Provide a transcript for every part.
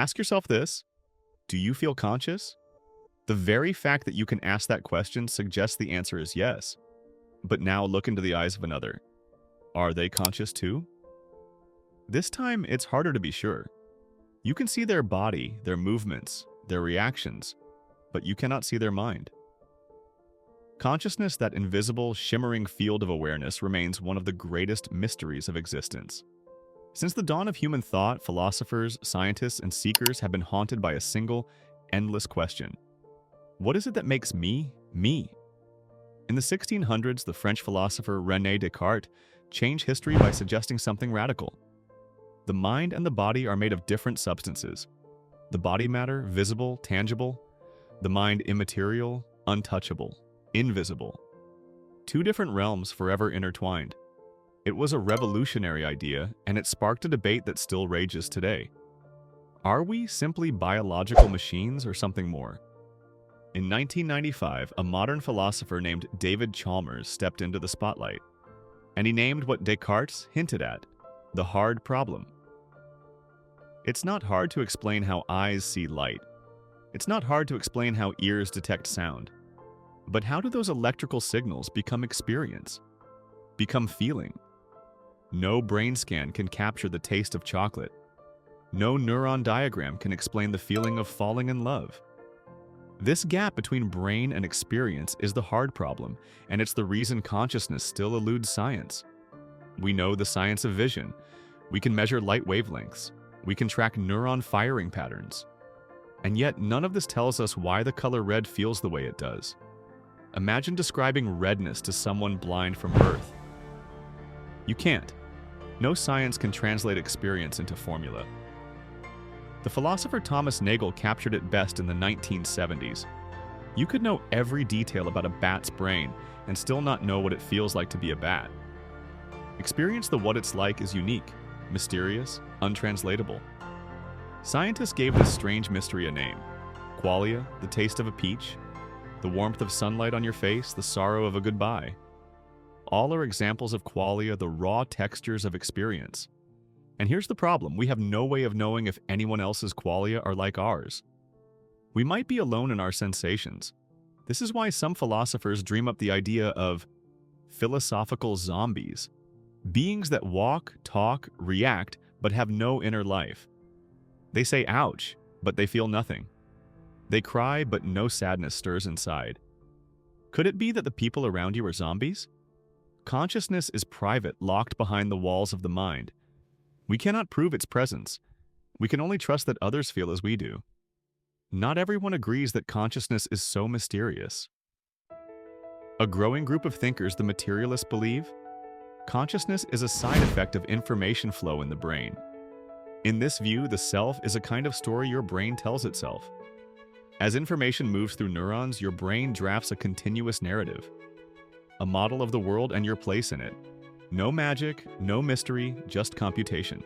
Ask yourself this: do you feel conscious? The very fact that you can ask that question suggests the answer is yes. But now look into the eyes of another. Are they conscious too? This time, it's harder to be sure. You can see their body, their movements, their reactions, but you cannot see their mind. Consciousness, that invisible, shimmering field of awareness, remains one of the greatest mysteries of existence. Since the dawn of human thought, philosophers, scientists, and seekers have been haunted by a single, endless question. What is it that makes me, me? In the 1600s, the French philosopher René Descartes changed history by suggesting something radical. The mind and the body are made of different substances. The body matter, visible, tangible. The mind immaterial, untouchable, invisible. Two different realms forever intertwined. It was a revolutionary idea, and it sparked a debate that still rages today. Are we simply biological machines or something more? In 1995, a modern philosopher named David Chalmers stepped into the spotlight, and he named what Descartes hinted at: the hard problem. It's not hard to explain how eyes see light. It's not hard to explain how ears detect sound. But how do those electrical signals become experience? Become feeling? No brain scan can capture the taste of chocolate. No neuron diagram can explain the feeling of falling in love. This gap between brain and experience is the hard problem, and it's the reason consciousness still eludes science. We know the science of vision. We can measure light wavelengths. We can track neuron firing patterns. And yet, none of this tells us why the color red feels the way it does. Imagine describing redness to someone blind from birth. You can't. No science can translate experience into formula. The philosopher Thomas Nagel captured it best in the 1970s. You could know every detail about a bat's brain and still not know what it feels like to be a bat. Experience the what it's like is unique, mysterious, untranslatable. Scientists gave this strange mystery a name: qualia, the taste of a peach, the warmth of sunlight on your face, the sorrow of a goodbye. All are examples of qualia, the raw textures of experience. And here's the problem: we have no way of knowing if anyone else's qualia are like ours. We might be alone in our sensations. This is why some philosophers dream up the idea of philosophical zombies, beings that walk, talk, react, but have no inner life. They say ouch, but they feel nothing. They cry, but no sadness stirs inside. Could it be that the people around you are zombies? Consciousness is private, locked behind the walls of the mind. We cannot prove its presence. We can only trust that others feel as we do. Not everyone agrees that consciousness is so mysterious. A growing group of thinkers, the materialists, believe consciousness is a side effect of information flow in the brain. In this view, the self is a kind of story your brain tells itself. As information moves through neurons, your brain drafts a continuous narrative, a model of the world and your place in it. No magic, no mystery, just computation.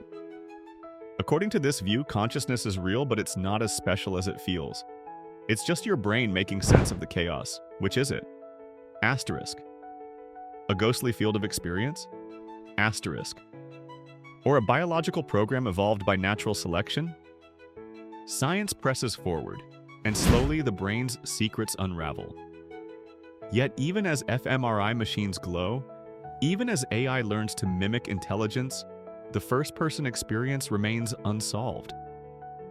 According to this view, consciousness is real, but it's not as special as it feels. It's just your brain making sense of the chaos. Which is it? Asterisk. A ghostly field of experience? Asterisk. Or a biological program evolved by natural selection? Science presses forward, and slowly the brain's secrets unravel. Yet even as fMRI machines glow, even as AI learns to mimic intelligence, the first-person experience remains unsolved.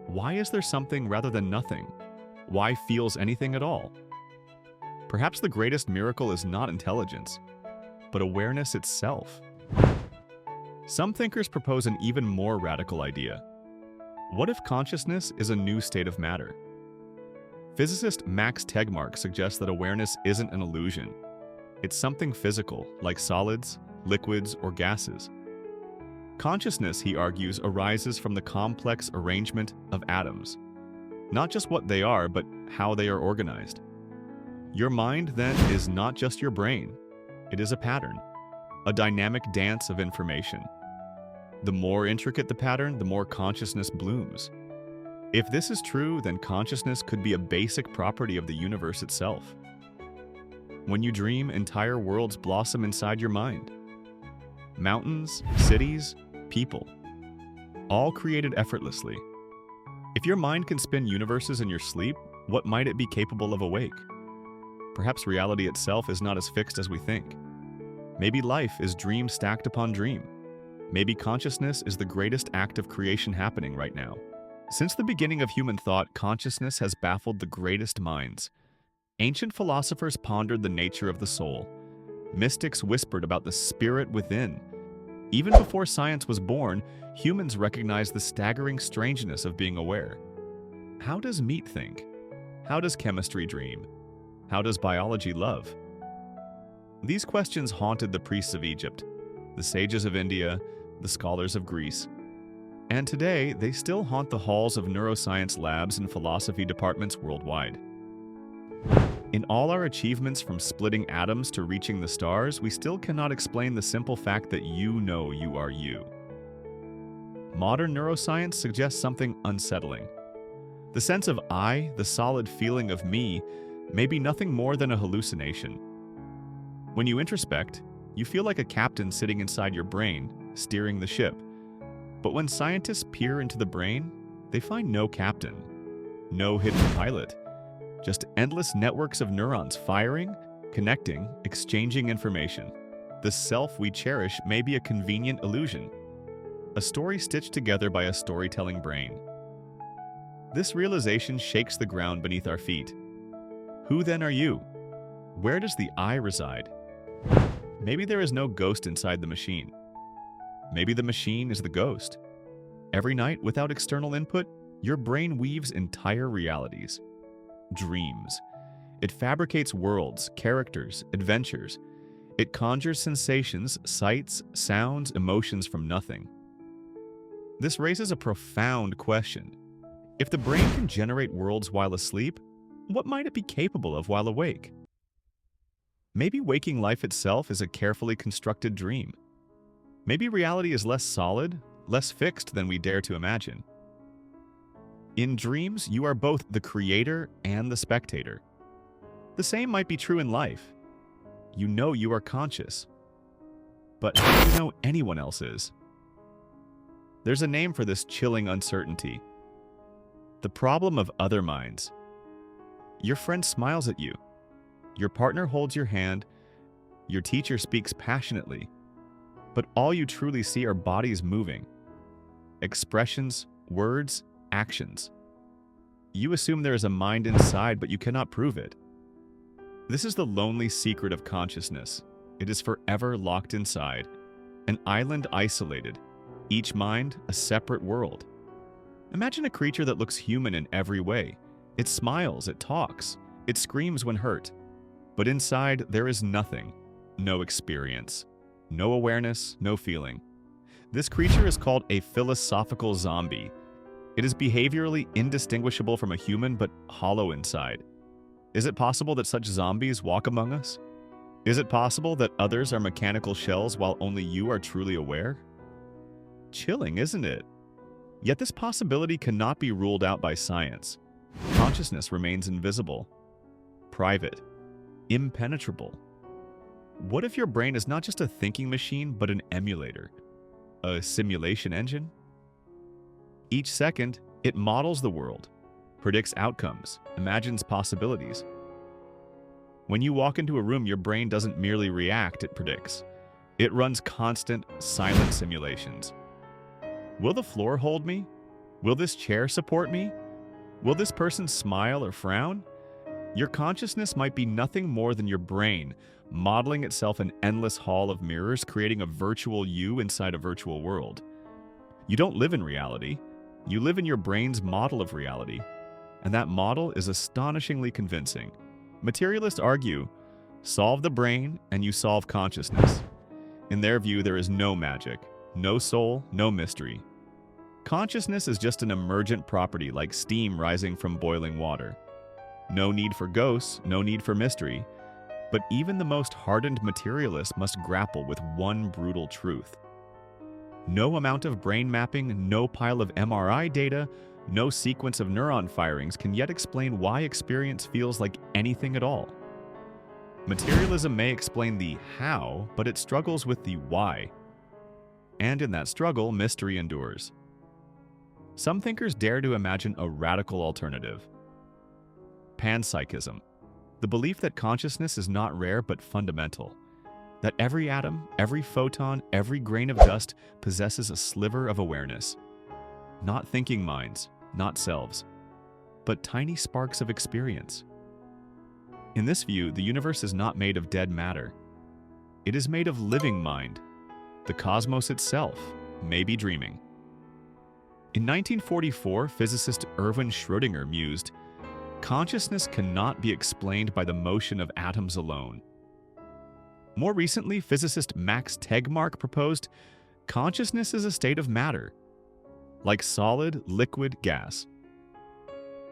Why is there something rather than nothing? Why feels anything at all? Perhaps the greatest miracle is not intelligence, but awareness itself. Some thinkers propose an even more radical idea. What if consciousness is a new state of matter? Physicist Max Tegmark suggests that awareness isn't an illusion. It's something physical, like solids, liquids, or gases. Consciousness, he argues, arises from the complex arrangement of atoms. Not just what they are, but how they are organized. Your mind, then, is not just your brain. It is a pattern, a dynamic dance of information. The more intricate the pattern, the more consciousness blooms. If this is true, then consciousness could be a basic property of the universe itself. When you dream, entire worlds blossom inside your mind. Mountains, cities, people, all created effortlessly. If your mind can spin universes in your sleep, what might it be capable of awake? Perhaps reality itself is not as fixed as we think. Maybe life is dream stacked upon dream. Maybe consciousness is the greatest act of creation happening right now. Since the beginning of human thought, consciousness has baffled the greatest minds. Ancient philosophers pondered the nature of the soul. Mystics whispered about the spirit within. Even before science was born, humans recognized the staggering strangeness of being aware. How does meat think? How does chemistry dream? How does biology love? These questions haunted the priests of Egypt, the sages of India, the scholars of Greece. And today, they still haunt the halls of neuroscience labs and philosophy departments worldwide. In all our achievements from splitting atoms to reaching the stars, we still cannot explain the simple fact that you know you are you. Modern neuroscience suggests something unsettling. The sense of I, the solid feeling of me, may be nothing more than a hallucination. When you introspect, you feel like a captain sitting inside your brain, steering the ship. But when scientists peer into the brain, they find no captain, no hidden pilot, just endless networks of neurons firing, connecting, exchanging information. The self we cherish may be a convenient illusion, a story stitched together by a storytelling brain. This realization shakes the ground beneath our feet. Who then are you? Where does the I reside? Maybe there is no ghost inside the machine. Maybe the machine is the ghost. Every night, without external input, your brain weaves entire realities. Dreams. It fabricates worlds, characters, adventures. It conjures sensations, sights, sounds, emotions from nothing. This raises a profound question. If the brain can generate worlds while asleep, what might it be capable of while awake? Maybe waking life itself is a carefully constructed dream. Maybe reality is less solid, less fixed than we dare to imagine. In dreams, you are both the creator and the spectator. The same might be true in life. You know you are conscious. But how do you know anyone else is? There's a name for this chilling uncertainty. The problem of other minds. Your friend smiles at you. Your partner holds your hand. Your teacher speaks passionately. But all you truly see are bodies moving. Expressions, words, actions. You assume there is a mind inside, but you cannot prove it. This is the lonely secret of consciousness. It is forever locked inside, an island isolated, each mind a separate world. Imagine a creature that looks human in every way. It smiles, it talks, it screams when hurt. But inside, there is nothing, no experience, no awareness, no feeling. This creature is called a philosophical zombie. It is behaviorally indistinguishable from a human, but hollow inside. Is it possible that such zombies walk among us? Is it possible that others are mechanical shells while only you are truly aware? Chilling, isn't it? Yet this possibility cannot be ruled out by science. Consciousness remains invisible, private, impenetrable. What if your brain is not just a thinking machine, but an emulator, a simulation engine? Each second, it models the world, predicts outcomes, imagines possibilities. When you walk into a room, your brain doesn't merely react, it predicts. It runs constant, silent simulations. Will the floor hold me? Will this chair support me? Will this person smile or frown? Your consciousness might be nothing more than your brain, modeling itself an endless hall of mirrors, creating a virtual you inside a virtual world. You don't live in reality. You live in your brain's model of reality. And that model is astonishingly convincing. Materialists argue, solve the brain and you solve consciousness. In their view, there is no magic, no soul, no mystery. Consciousness is just an emergent property like steam rising from boiling water. No need for ghosts, no need for mystery. But even the most hardened materialist must grapple with one brutal truth. No amount of brain mapping, no pile of MRI data, no sequence of neuron firings can yet explain why experience feels like anything at all. Materialism may explain the how, but it struggles with the why. And in that struggle, mystery endures. Some thinkers dare to imagine a radical alternative. Panpsychism, the belief that consciousness is not rare but fundamental, that every atom, every photon, every grain of dust possesses a sliver of awareness. Not thinking minds, not selves, but tiny sparks of experience. In this view, the universe is not made of dead matter. It is made of living mind. The cosmos itself may be dreaming. In 1944, physicist Erwin Schrödinger mused, "Consciousness cannot be explained by the motion of atoms alone." More recently, physicist Max Tegmark proposed, "Consciousness is a state of matter, like solid, liquid, gas."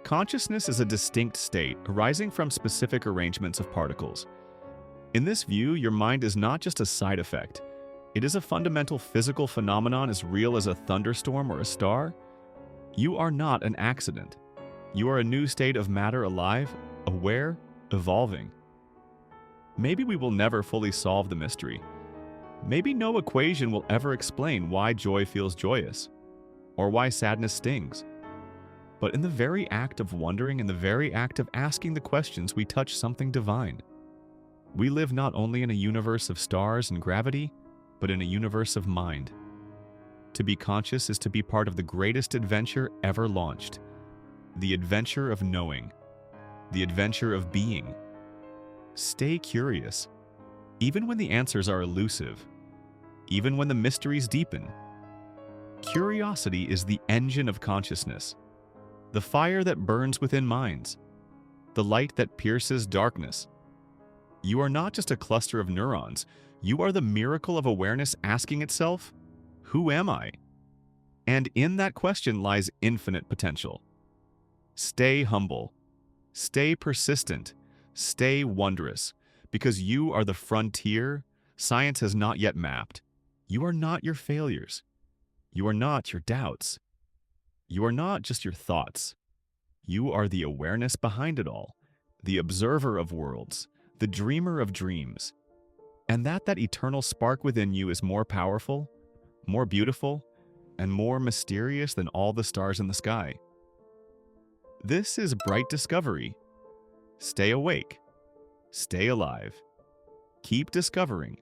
Consciousness is a distinct state arising from specific arrangements of particles. In this view, your mind is not just a side effect. It is a fundamental physical phenomenon as real as a thunderstorm or a star. You are not an accident. You are a new state of matter, alive, aware, evolving. Maybe we will never fully solve the mystery. Maybe no equation will ever explain why joy feels joyous, or why sadness stings. But in the very act of wondering, in the very act of asking the questions, we touch something divine. We live not only in a universe of stars and gravity, but in a universe of mind. To be conscious is to be part of the greatest adventure ever launched. The adventure of knowing. The adventure of being. Stay curious, even when the answers are elusive, even when the mysteries deepen. Curiosity is the engine of consciousness, the fire that burns within minds, the light that pierces darkness. You are not just a cluster of neurons. You are the miracle of awareness asking itself, "Who am I?" And in that question lies infinite potential. Stay humble. Stay persistent. Stay wondrous, because you are the frontier science has not yet mapped. You are not your failures. You are not your doubts. You are not just your thoughts. You are the awareness behind it all, the observer of worlds, the dreamer of dreams. And that eternal spark within you is more powerful, more beautiful, and more mysterious than all the stars in the sky. This is Bright Discovery. Stay awake. Stay alive. Keep discovering.